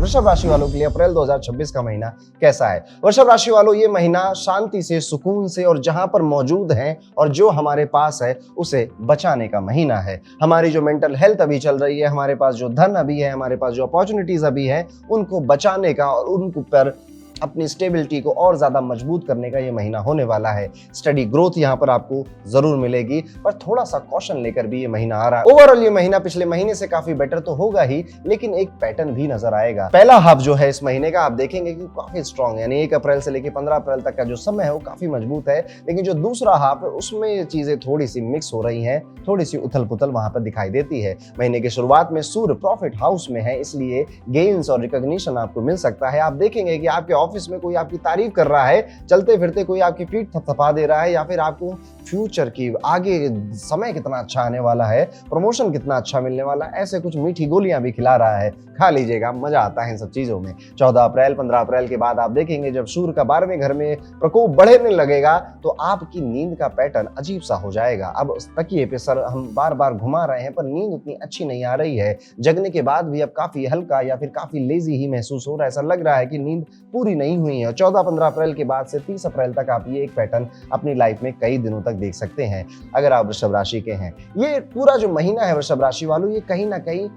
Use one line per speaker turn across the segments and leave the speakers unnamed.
वृषभ राशि वालों के लिए अप्रैल 2026 का महीना कैसा है। वृषभ राशि वालों, ये महीना शांति से, सुकून से और जहां पर मौजूद हैं और जो हमारे पास है उसे बचाने का महीना है। हमारी जो मेंटल हेल्थ अभी चल रही है, हमारे पास जो धन अभी है, हमारे पास जो अपॉर्चुनिटीज अभी है, उनको बचाने का और उन पर अपनी स्टेबिलिटी को और ज्यादा मजबूत करने का ये महीना होने वाला है। स्टडी ग्रोथ यहाँ पर आपको जरूर मिलेगी, पर थोड़ा सा कॉशन लेकर भी ये महीना आ रहा है। ओवरऑल ये महीना पिछले महीने से काफी बेटर तो होगा ही, लेकिन एक पैटर्न भी नजर आएगा। पहला हाफ जो है इस महीने का आप देखेंगे कि काफी स्ट्रॉन्ग है, यानी 1 अप्रैल से लेकर 15 अप्रैल तक का जो समय है वो काफी मजबूत है। लेकिन जो दूसरा हाफ है उसमें ये चीजें थोड़ी सी मिक्स हो रही है, थोड़ी सी उथल पुथल वहां पर दिखाई देती है। महीने की शुरुआत में सूर्य प्रॉफिट हाउस में है, इसलिए गेन्स और रिकॉग्निशन आपको मिल सकता है। आप देखेंगे कि आपके ऑफिस में कोई आपकी तारीफ कर रहा है, चलते फिरते कोई आपकी पीठ थपथपा दे रहा है, या फिर आपको फ्यूचर की आगे समय कितना अच्छा आने वाला है, प्रमोशन कितना अच्छा मिलने वाला है, ऐसे कुछ मीठी गोलियां भी खिला रहा है। खा लीजिएगा, मजा आता है इन सब चीजों में। 14 अप्रैल 15 अप्रैल के बाद आप देखेंगे जब सूर्य का 12वें घर में प्रकोप बढ़ने लगेगा तो आपकी नींद का पैटर्न अजीब सा हो जाएगा। अब तकिए पे सर हम बार बार घुमा रहे हैं पर नींद उतनी अच्छी नहीं आ रही है। जगने के बाद भी अब काफी हल्का या फिर काफी लेजी ही महसूस हो रहा है, ऐसा लग रहा है कि नींद पूरी नहीं हुई है। 14-15 अप्रैल के बाद से 30 अप्रैल तक आप ये एक पैटर्न अपनी लाइफ में कई दिनों तक देख सकते हैं अगर आप वृषभ राशि के हैं। ये पूरा जो महीना है वृषभ राशि वालों, ये कहीं ना कहीं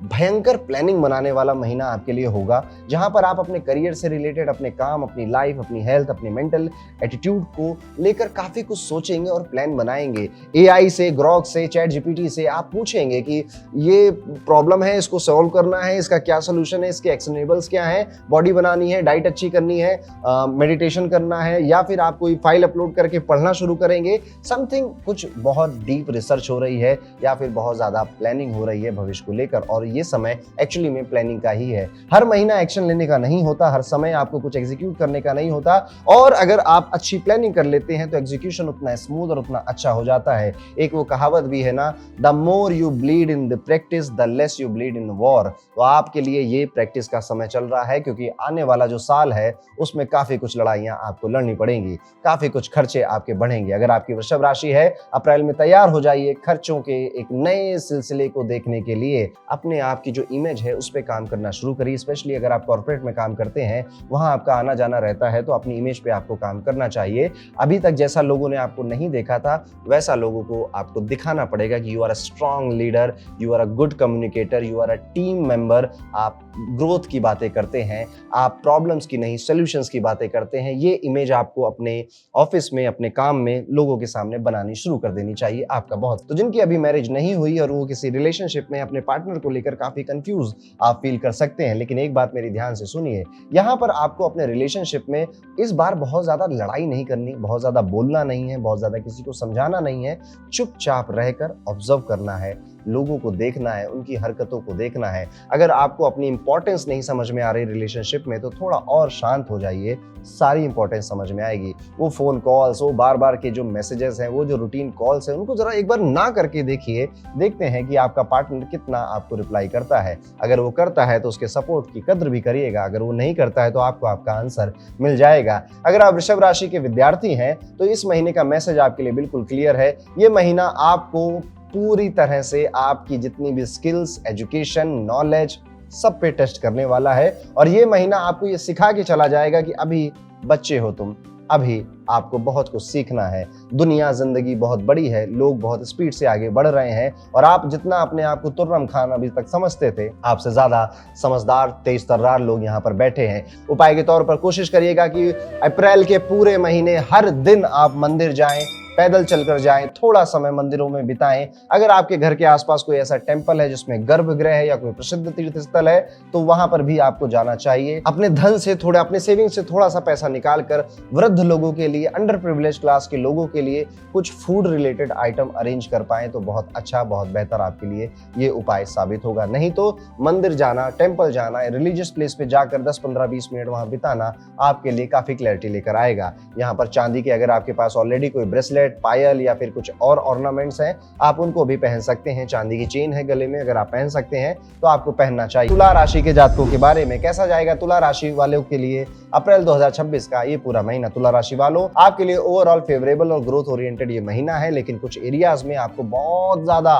भयंकर प्लानिंग बनाने वाला महीना आपके लिए होगा, जहां पर आप अपने करियर से रिलेटेड, अपने काम, अपनी लाइफ, अपनी हेल्थ, अपनी मेंटल एटीट्यूड को लेकर काफी कुछ सोचेंगे और प्लान बनाएंगे। एआई से, ग्रॉक से, चैट जीपीटी से आप पूछेंगे कि ये प्रॉब्लम है, इसको सॉल्व करना है, इसका क्या सोल्यूशन है, इसके एक्शनेबल्स क्या है, बॉडी बनानी है, डाइट अच्छी करनी है, मेडिटेशन करना है, या फिर आप कोई फाइल अपलोड करके पढ़ना शुरू करेंगे। समथिंग कुछ बहुत डीप रिसर्च हो रही है या फिर बहुत ज्यादा प्लानिंग हो रही है भविष्य को लेकर, और ये समय एक्चुअली में प्लानिंग का ही है। हर महीना एक्शन लेने का नहीं होता, हर समय आपको कुछ एग्जीक्यूट करने का नहीं होता, और अगर आप अच्छी प्लानिंग कर लेते हैं तो एग्जीक्यूशन उतना स्मूथ और उतना अच्छा हो जाता है। एक वो कहावत भी है ना, the more you bleed in the practice the less you bleed in war. तो आपके लिए ये प्रैक्टिस का समय चल रहा है, क्योंकि आने वाला जो साल है उसमें काफी कुछ लड़ाइयां आपको लड़नी पड़ेंगी, काफी कुछ खर्चे आपके बढ़ेंगे। अगर आपकी वृषभ राशि है, अप्रैल में तैयार हो जाइए खर्चों के एक नए सिलसिले को देखने के लिए। अपने आपकी जो इमेज है उस पे काम करना शुरू करिए। स्पेशली अगर आप कॉर्पोरेट में काम करते हैं, वहां आपका आना जाना रहता है, तो अपनी इमेज पे आपको काम करना चाहिए। अभी तक जैसा लोगों ने आपको नहीं देखा था, वैसा लोगों को आपको दिखाना पड़ेगा कि you are a strong leader, you are a good communicator, you are a team member. आप ग्रोथ की बातें करते हैं, आप प्रॉब्लम्स की नहीं सॉल्यूशंस की बातें करते हैं। ये इमेज आपको अपने ऑफिस में, अपने काम में लोगों के सामने बनानी शुरू कर देनी चाहिए आपका बहुत। तो जिनकी अभी मैरिज नहीं हुई और वो किसी रिलेशनशिप में अपने पार्टनर को लेकर काफी कंफ्यूज आप फील कर सकते हैं, लेकिन एक बात मेरी ध्यान से सुनिए, यहाँ पर आपको अपने रिलेशनशिप में इस बार बहुत ज्यादा लड़ाई नहीं करनी, बहुत ज्यादा बोलना नहीं है, बहुत ज्यादा किसी को समझाना नहीं है, चुपचाप रहकर ऑब्जर्व करना है, लोगों को देखना है, उनकी हरकतों को देखना है। अगर आपको अपनी इंपॉर्टेंस नहीं समझ में आ रही रिलेशनशिप में, तो थोड़ा और शांत हो जाइए, सारी इंपॉर्टेंस समझ में आएगी। वो फोन कॉल्स, वो बार बार के जो मैसेजेस हैं, वो जो रूटीन कॉल्स हैं, उनको जरा एक बार ना करके देखिए। देखते हैं कि आपका पार्टनर कितना आपको रिप्लाई करता है। अगर वो करता है तो उसके सपोर्ट की कद्र भी करिएगा, अगर वो नहीं करता है तो आपको आपका आंसर मिल जाएगा। अगर आप वृषभ राशि के विद्यार्थी हैं तो इस महीने का मैसेज आपके लिए बिल्कुल क्लियर है। ये महीना आपको पूरी तरह से आपकी जितनी भी स्किल्स, एजुकेशन, नॉलेज, सब पे टेस्ट करने वाला है, और ये महीना आपको ये सिखा के चला जाएगा कि अभी बच्चे हो तुम, अभी आपको बहुत कुछ सीखना है। दुनिया, जिंदगी बहुत बड़ी है, लोग बहुत स्पीड से आगे बढ़ रहे हैं, और आप जितना अपने आप को तुर्रम खान अभी तक समझते थे, आपसे ज्यादा समझदार, तेज तर्रार लोग यहाँ पर बैठे हैं। उपाय के तौर पर कोशिश करिएगा कि अप्रैल के पूरे महीने हर दिन आप मंदिर जाएं, पैदल चलकर जाएं, थोड़ा समय मंदिरों में बिताएं। अगर आपके घर के आसपास कोई ऐसा टेंपल है जिसमें गर्भगृह है या कोई प्रसिद्ध तीर्थ स्थल है, तो वहां पर भी आपको जाना चाहिए। अपने धन से थोड़ा, अपने सेविंग से थोड़ा सा पैसा निकाल कर वृद्ध लोगों के लिए, अंडर प्रिविलेज क्लास के लोगों के लिए कुछ फूड रिलेटेड आइटम अरेंज कर पाएं तो बहुत अच्छा, बहुत बेहतर आपके लिए ये उपाय साबित होगा। नहीं तो मंदिर जाना, टेंपल जाना, रिलीजियस प्लेस पे जाकर 10, 15, 20 मिनट वहां बिताना आपके लिए काफी क्लैरिटी लेकर आएगा। यहाँ पर चांदी के, अगर आपके पास ऑलरेडी कोई ब्रेसलेट, पायल या फिर कुछ और ऑर्नामेंट्स हैं, आप उनको भी पहन सकते हैं। चांदी की चेन है गले में, अगर आप पहन सकते हैं तो आपको पहनना चाहिए। तुला राशि के जातकों के बारे में कैसा जाएगा तुला राशि वालों के लिए अप्रैल 2026 का ये पूरा महीना? तुला राशि वालों, आपके लिए ओवरऑल फेवरेबल और ग्रोथ ओरिएंटेड ये महीना है, लेकिन कुछ एरियाज में आपको बहुत ज्यादा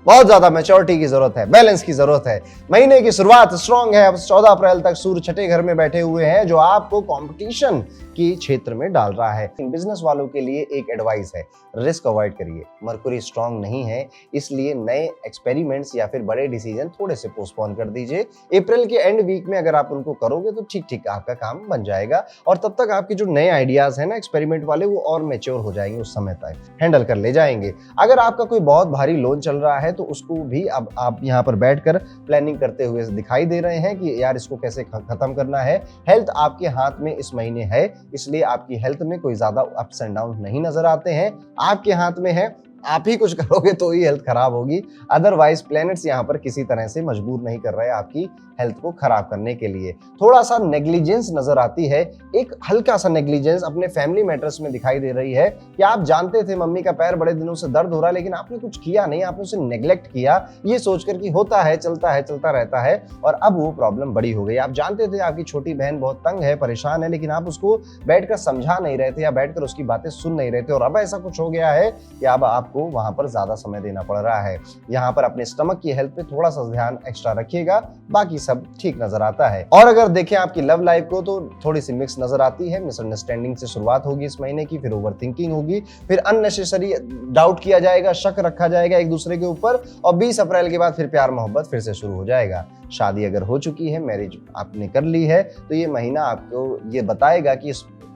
बहुत ज्यादा मैच्योरिटी की जरूरत है, बैलेंस की जरूरत है। महीने की शुरुआत स्ट्रांग है। अब 14 अप्रैल तक सूर्य छठे घर में बैठे हुए हैं, जो आपको कंपटीशन की क्षेत्र में डाल रहा है। बिजनेस वालों के लिए एक एडवाइस है, रिस्क अवॉइड करिए। मरकुरी स्ट्रांग नहीं है, इसलिए नए एक्सपेरिमेंट्स या फिर बड़े डिसीजन थोड़े से पोस्टपोन कर दीजिए। अप्रैल के एंड वीक में अगर आप उनको करोगे तो ठीक ठीक आपका काम बन जाएगा, और तब तक आपके जो नए आइडियाज है ना एक्सपेरिमेंट वाले, वो और मैच्योर हो जाएंगे, उस समय तक हैंडल कर ले जाएंगे। अगर आपका कोई बहुत भारी लोन चल रहा है तो उसको भी अब आप यहाँ पर बैठकर प्लानिंग करते हुए दिखाई दे रहे हैं कि यार इसको कैसे खत्म करना है। हेल्थ आपके हाथ में इस महीने है, इसलिए आपकी हेल्थ में कोई ज्यादा अप्स एंड डाउन नहीं नजर आते हैं। आपके हाथ में है, आप ही कुछ करोगे तो ही हेल्थ खराब होगी। अदरवाइज प्लैनेट्स यहाँ पर किसी तरह से मजबूर नहीं कर रहे आपकी हेल्थ को खराब करने के लिए। थोड़ा सा नेग्लिजेंस नजर आती है, एक हल्का सा नेग्लिजेंस अपने फैमिली मैटर्स में दिखाई दे रही है कि आप जानते थे मम्मी का पैर बड़े दिनों से दर्द हो रहा है, लेकिन आपने कुछ किया नहीं, आपने उसे नेग्लेक्ट किया, ये सोचकर कि होता है, चलता रहता है, और अब वो प्रॉब्लम बड़ी हो गई। आप जानते थे आपकी छोटी बहन बहुत तंग है, परेशान है, लेकिन आप उसको बैठकर समझा नहीं रहे थे या बैठकर उसकी बातें सुन नहीं रहे थे, और अब ऐसा कुछ हो गया है कि अब आपको वहां पर ज्यादा समय देना पड़ रहा है। यहाँ पर अपने स्टमक की हेल्थ पे थोड़ा सा ध्यान एक्स्ट्रा रखिएगा, बाकी सब ठीक नजर आता है। और अगर देखें आपकी लव लाइफ को तो थोड़ी सी मिक्स नजर आती है। मिसअंडरस्टैंडिंग से शुरुआत होगी इस महीने की, फिर ओवर थिंकिंग होगी, फिर अननेसेसरी डाउट किया जाएगा, शक रखा जाएगा एक दूसरे के ऊपर, और 20 अप्रैल के बाद फिर प्यार मोहब्बत फिर से शुरू हो जाएगा। शादी अगर हो चुकी है, मैरिज आपने कर ली है, तो ये महीना आपको ये बताएगा कि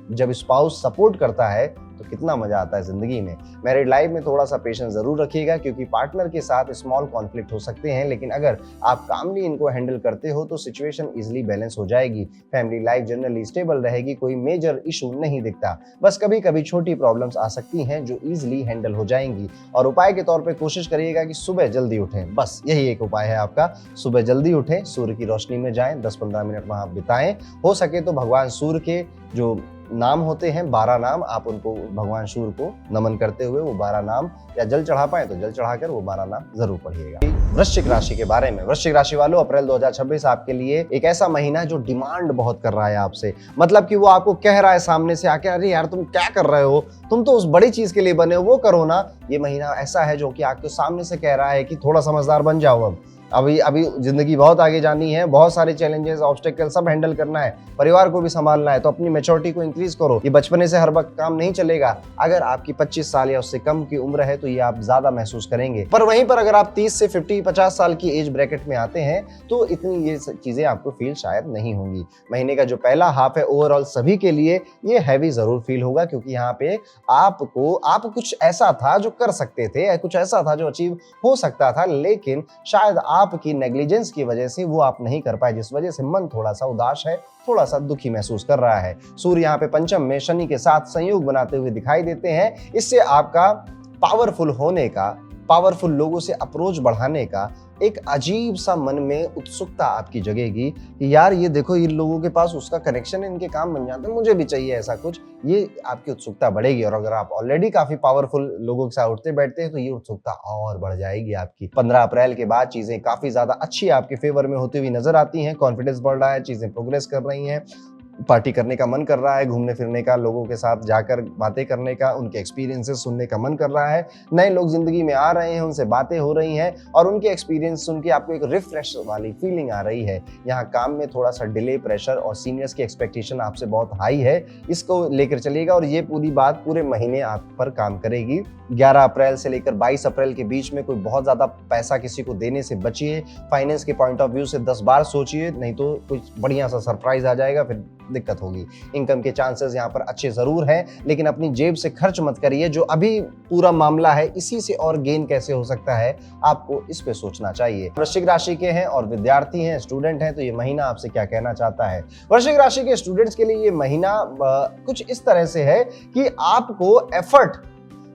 जब स्पाउस सपोर्ट करता है तो कितना मजा आता है जिंदगी में। मैरिड लाइफ में थोड़ा सा पेशेंस जरूर रखिएगा, क्योंकि पार्टनर के साथ स्मॉल कॉन्फ्लिक्ट हो सकते हैं, लेकिन अगर आप कामली इनको हैंडल करते हो तो सिचुएशन इजीली बैलेंस हो जाएगी। फैमिली लाइफ जनरली स्टेबल रहेगी, कोई मेजर इशू नहीं दिखता, बस कभी कभी छोटी प्रॉब्लम्स आ सकती हैं जो इजीली हैंडल हो जाएंगी। और उपाय के तौर पर कोशिश करिएगा कि सुबह जल्दी उठें, बस यही एक उपाय है आपका। सुबह जल्दी उठें, सूर्य की रोशनी में जाएं, 10-15 मिनट वहां बिताएं। हो सके तो भगवान सूर्य के जो नाम होते हैं, 12 नाम, आप उनको भगवान सूर्य को नमन करते हुए वो 12 नाम, या जल चढ़ा पाए तो जल चढ़ाकर वो 12 नाम जरूर पढ़िएगा। वृश्चिक राशि के बारे में, वृश्चिक राशि वालों, अप्रैल 2026 आपके लिए एक ऐसा महीना जो डिमांड बहुत कर रहा है आपसे। मतलब कि वो आपको कह रहा है सामने से आके, अरे यार तुम क्या कर रहे हो, तुम तो उस बड़ी चीज के लिए बने हो, वो करो ना। ये महीना ऐसा है जो कि आपके सामने से कह रहा है कि थोड़ा समझदार बन जाओ। अब अभी जिंदगी बहुत आगे जानी है, बहुत सारे चैलेंजेस, ऑब्स्टेकल सब हैंडल करना है, परिवार को भी संभालना है, तो अपनी मैच्योरिटी को इंक्रीज करो। ये बचपने से हर वक्त काम नहीं चलेगा। अगर आपकी 25 साल या उससे कम की उम्र है तो ये आप ज्यादा महसूस करेंगे, पर वहीं पर अगर आप 30 से 50 साल की एज ब्रैकेट में आते हैं तो इतनी ये चीजें आपको फील शायद नहीं होंगी। महीने का जो पहला हाफ है ओवरऑल सभी के लिए ये हैवी जरूर फील होगा, क्योंकि यहाँ पे आप कुछ ऐसा था जो कर सकते थे, कुछ ऐसा था जो अचीव हो सकता था, लेकिन शायद आपकी नेग्लिजेंस की वजह से वो आप नहीं कर पाए, जिस वजह से मन थोड़ा सा उदास है, थोड़ा सा दुखी महसूस कर रहा है। सूर्य यहाँ पे पंचम में शनि के साथ संयोग बनाते हुए दिखाई देते हैं। इससे आपका पावरफुल होने का, पावरफुल लोगों से अप्रोच बढ़ाने का एक अजीब सा मन में उत्सुकता आपकी जगेगी कि यार ये देखो, इन लोगों के पास उसका कनेक्शन है, इनके काम बन जाते हैं, मुझे भी चाहिए ऐसा कुछ। ये आपकी उत्सुकता बढ़ेगी, और अगर आप ऑलरेडी काफी पावरफुल लोगों के साथ उठते बैठते हैं तो ये उत्सुकता और बढ़ जाएगी आपकी। 15 अप्रैल के बाद चीजें काफी ज्यादा अच्छी आपके फेवर में होती हुई नजर आती हैं। कॉन्फिडेंस बढ़ रहा है, चीजें प्रोग्रेस कर रही हैं, पार्टी करने का मन कर रहा है, घूमने फिरने का, लोगों के साथ जाकर बातें करने का, उनके एक्सपीरियंसेस सुनने का मन कर रहा है। नए लोग जिंदगी में आ रहे हैं, उनसे बातें हो रही हैं, और उनके एक्सपीरियंस सुन के आपको एक रिफ्रेश वाली फीलिंग आ रही है। यहाँ काम में थोड़ा सा डिले, प्रेशर और सीनियर्स की एक्सपेक्टेशन आपसे बहुत हाई है, इसको लेकर चलिएगा, और ये पूरी बात पूरे महीने आप पर काम करेगी। 11 अप्रैल से लेकर 22 अप्रैल के बीच में कोई बहुत ज्यादा पैसा किसी को देने से बचिए। फाइनेंस के पॉइंट ऑफ व्यू से 10 बार सोचिए, नहीं तो कुछ बढ़िया सा सरप्राइज आ जाएगा, फिर दिक्कत होगी। इनकम के चांसेस यहाँ पर अच्छे जरूर हैं, लेकिन अपनी जेब से खर्च मत करिए। जो अभी पूरा मामला है, इसी से और गेन कैसे हो सकता है, आपको इस पे सोचना चाहिए। वृश्चिक राशि के हैं और विद्यार्थी हैं, स्टूडेंट हैं, तो ये महीना आपसे क्या कहना चाहता है। वृश्चिक राशि के स्टूडेंट्स के लिए ये महीना कुछ इस तरह से है कि आपको एफर्ट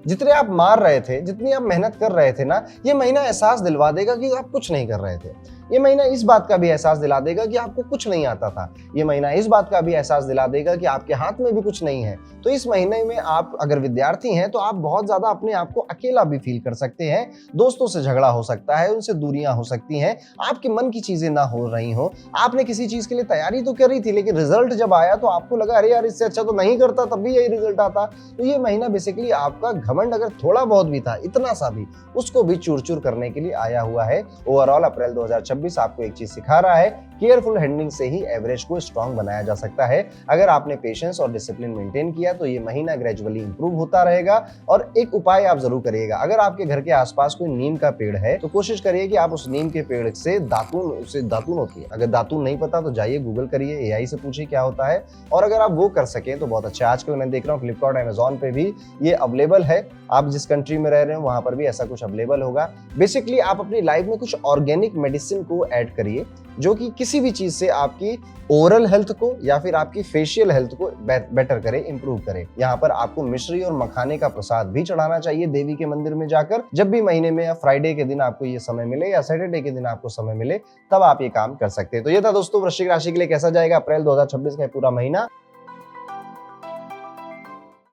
जितने आप मार रहे थे, जितनी आप मेहनत कर रहे थे ना, ये महीना एहसास दिलवा देगा कि आप कुछ नहीं कर रहे थे। ये महीना इस बात का भी एहसास दिला देगा कि आपको कुछ नहीं आता था। ये महीना इस बात का भी एहसास दिला देगा कि आपके हाथ में भी कुछ नहीं है। तो इस महीने में आप अगर विद्यार्थी हैं तो आप बहुत ज्यादा अपने आप को अकेला भी फील कर सकते हैं। दोस्तों से झगड़ा हो सकता है, उनसे दूरियां हो सकती हैं, आपके मन की चीजें ना हो रही हो। आपने किसी चीज के लिए तैयारी तो करी थी, लेकिन रिजल्ट जब आया तो आपको लगा अरे यार इससे अच्छा तो नहीं करता, तब भी यही रिजल्ट आता। तो ये महीना बेसिकली आपका घमंड अगर थोड़ा बहुत भी था, इतना सा भी, उसको भी चूर चूर करने के लिए आया हुआ है। ओवरऑल अप्रैल 2026 आपको एक चीज सिखा रहा है, केयरफुल हैंडलिंग से ही एवरेज को स्ट्रांग बनाया जा सकता है। अगर आपने पेशेंस और डिसिप्लिन मेंटेन किया तो ये महीना ग्रेजुअली इंप्रूव होता रहेगा। और एक उपाय आप जरूर करिएगा, अगर आपके घर के आसपास कोई नीम का पेड़ है तो कोशिश करिए कि आप उस नीम के पेड़ से दातून होती है, अगर दातून नहीं पता तो जाइए गूगल करिए, एआई से पूछिए क्या होता है, और अगर आप वो कर सकें तो बहुत अच्छा। आजकल मैं देख रहा हूँ फ्लिपकार्ट, अमेजॉन पे भी ये अवेलेबल है। आप जिस कंट्री में रह रहे हो वहां पर भी ऐसा कुछ अवेलेबल होगा। बेसिकली आप अपनी लाइफ में कुछ ऑर्गेनिक मेडिसिन को ऐड करिए जो कि किसी भी चीज से आपकी ओरल हेल्थ को या फिर आपकी फेशियल हेल्थ को बेटर करे, इंप्रूव करे। यहाँ पर आपको मिश्री और मखाने का प्रसाद भी चढ़ाना चाहिए देवी के मंदिर में जाकर। जब भी महीने में या फ्राइडे के दिन आपको ये समय मिले या सैटरडे के दिन आपको समय मिले, तब आप ये काम कर सकते हैं। तो ये था दोस्तों वृश्चिक राशि के लिए कैसा जाएगा अप्रैल 2026 का पूरा महीना।